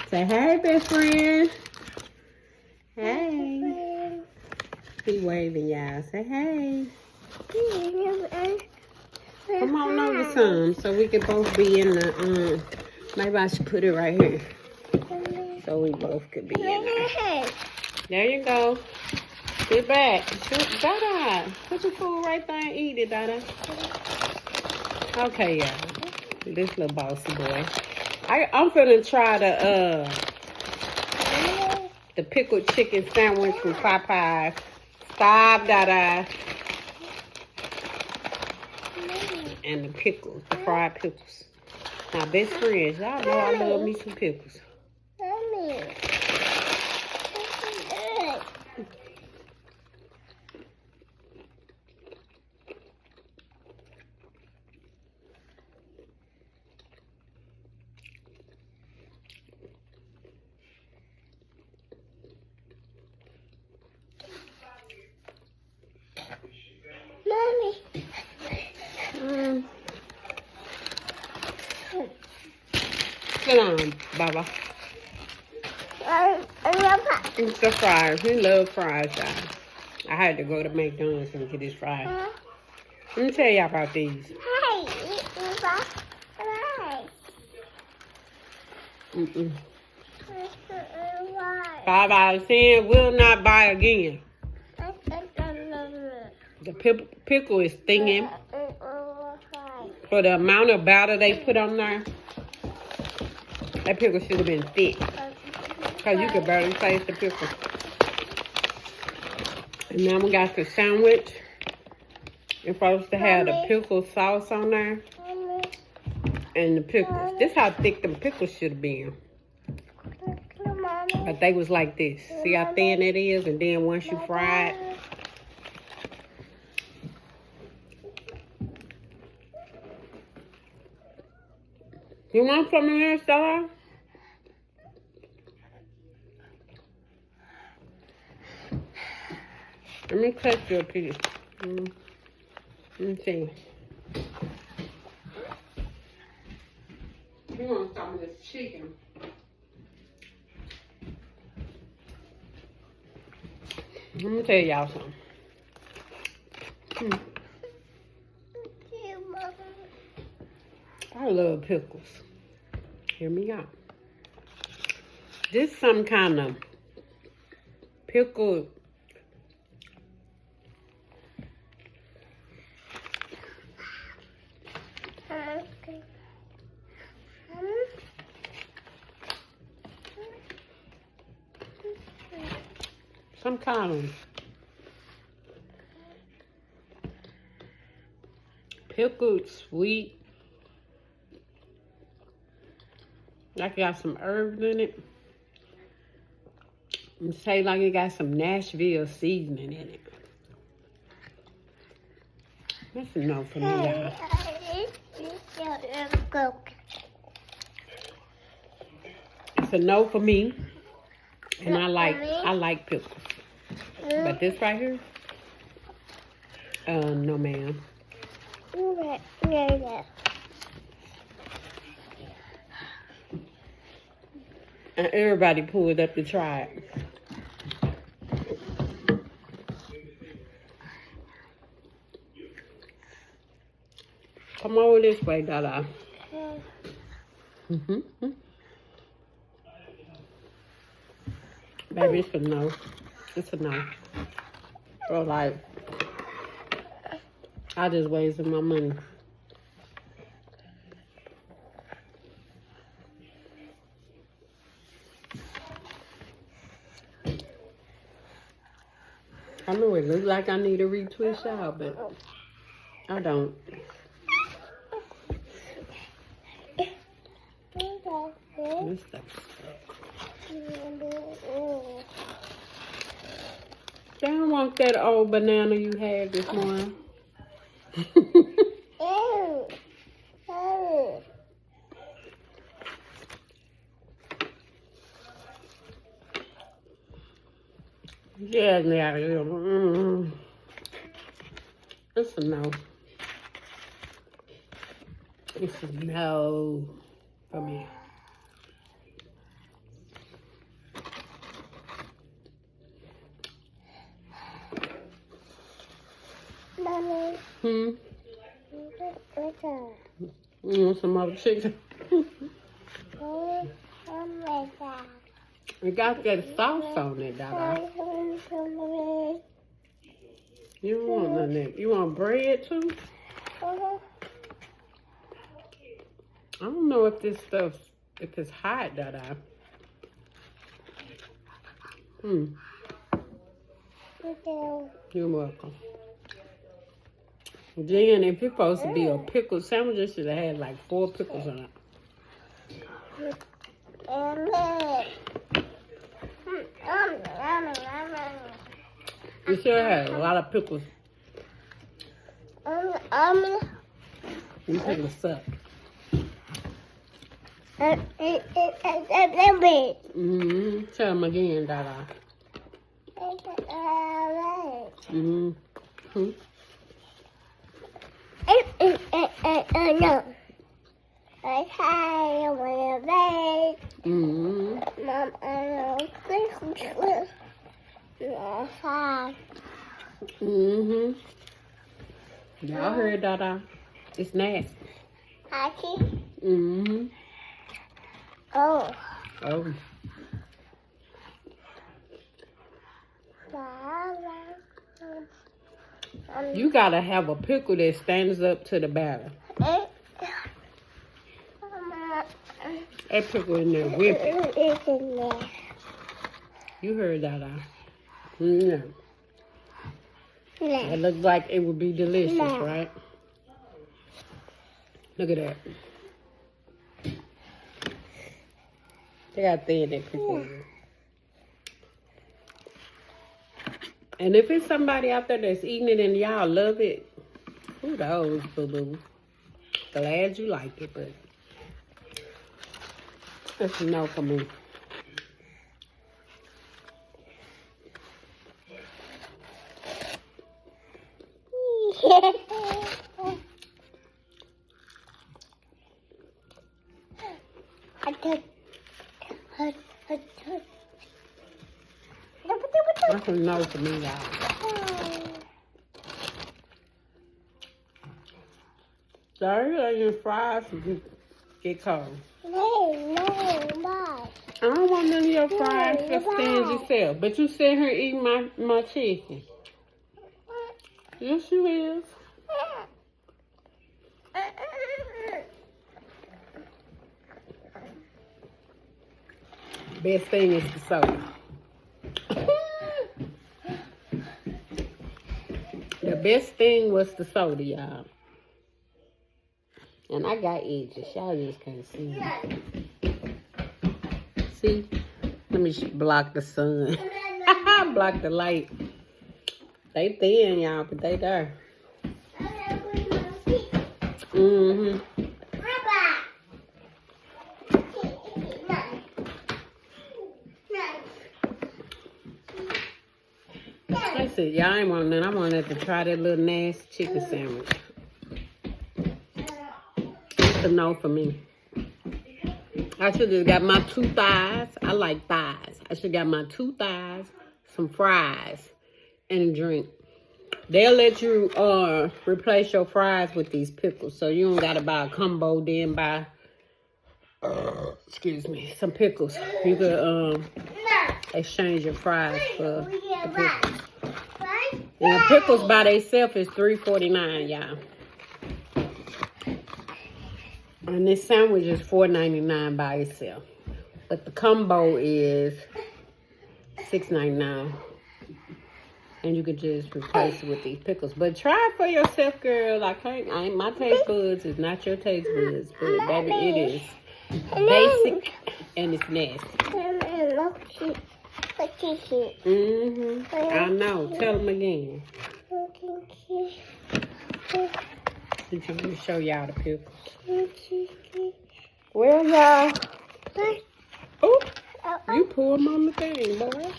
Say hey, best friend. Hey. He waving, y'all. Say hey. Come on over some so we can both be in the, maybe I should put it right here. So we both could be in there. There you go. Sit back. DaDa, put your food right there and eat it, DaDa. Okay, y'all. This little bossy boy. I'm finna try the pickled chicken sandwich from Popeyes. Stop, DaDa. And the pickles, the fried pickles. My best friends, y'all know I love me some pickles. Sit down, Baba. It's the fries. He loves fries, y'all. I had to go to McDonald's and get his fries. Let me tell y'all about these. $5 out of 10 will not buy again. The pickle is stinging. For the amount of batter they put on there, that pickle should have been thick. Because you could barely taste the pickle. And now we got the sandwich. It's supposed to have the pickle sauce on there. And the pickles. This how thick the pickles should have been. But they was like this. See how thin it is? And then once you fry it. You want some in there, Stella? Let me cut you a piece. Let me see. You want some of this chicken? Let me tell y'all something. I love pickles. Hear me out. This some kind of pickle. Some kind of pickled sweet. Like it got some herbs in it. And say like it got some Nashville seasoning in it. That's a no for me, y'all. It's a no for me. And I like pickles. But this right here, no ma'am. And everybody pulled up to try it. Come over this way, DaDa. Baby, it's a no. It's a no. Bro, like, I just wasted my money. I know it looks like I need a retwist out, but I don't. This stuff. I don't want that old banana you had this morning. Yeah, it's a no. It's a no for me. Hmm? You want some other chicken? You got that sauce on it, DaDa. You don't want none of that. You want bread too? I don't know if this stuff, if it's hot, DaDa. You're welcome. Jen, if it's supposed to be a pickle sandwich, it should have had like 4 pickles on it. You should have had a lot of pickles. You take a suck. Tell them again, DaDa. No. Mom, Y'all heard DaDa. It's nasty. Oh. Oh. You gotta have a pickle that stands up to the batter. That pickle in there whipping. You heard DaDa. Yeah. It looks like it would be delicious, right? Look at that. They got thin that pickle in there. And if it's somebody out there that's eating it and y'all love it, who knows, boo-boo. Glad you like it, but that's a no for me. That's a no for me, y'all. Sorry, I your fries get cold. No. I don't want none of your fries for stingy self. But you sit here eating my chicken. Yes, you is. Best thing is the soda. The best thing was the soda, y'all. And I got edges. Y'all just can't see me. See? Let me block the sun. Block the light. They thin, y'all, but they there. I said, y'all ain't want none. I wanted to try that little nasty chicken sandwich. It's a no for me. I should have got my 2 thighs. I like thighs. I should have got my 2 thighs, some fries, and a drink. They'll let you replace your fries with these pickles. So you don't got to buy a combo, then buy, excuse me, some pickles. You could exchange your fries for the pickles. And the pickles by themselves is $3.49, y'all. And this sandwich is $4.99 by itself. But the combo is $6.99. And you could just replace it with these pickles. But try it for yourself, girl. My taste buds is not your taste buds. But baby, it is basic and it's nasty. I know. Tell them again. I'm trying to show y'all the pickles. Well, y'all. Oh, you pour them on the thing, boy.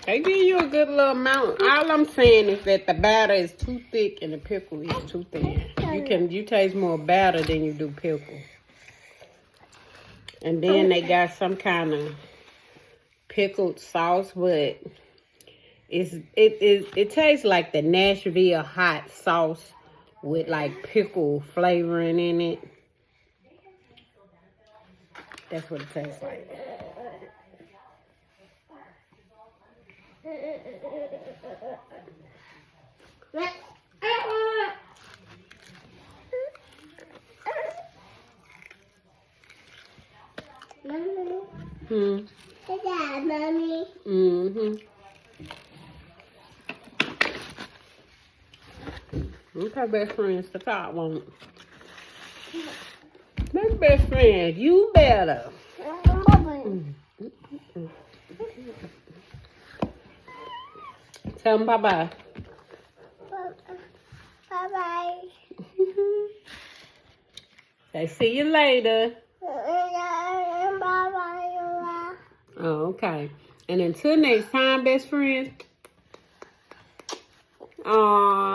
They give you a good little amount. All I'm saying is that the batter is too thick and the pickle is too thin. You taste more batter than you do pickle. And then they got some kind of pickled sauce, but It tastes like the Nashville hot sauce with like pickle flavoring in it. That's what it tastes like. Mommy. Mommy. Mm-hmm. Okay, best friends, the top one. My best friend, you better. Tell them bye-bye. Bye-bye. Say, see you later. Bye-bye. Oh, okay. And until next time, best friends. Aww.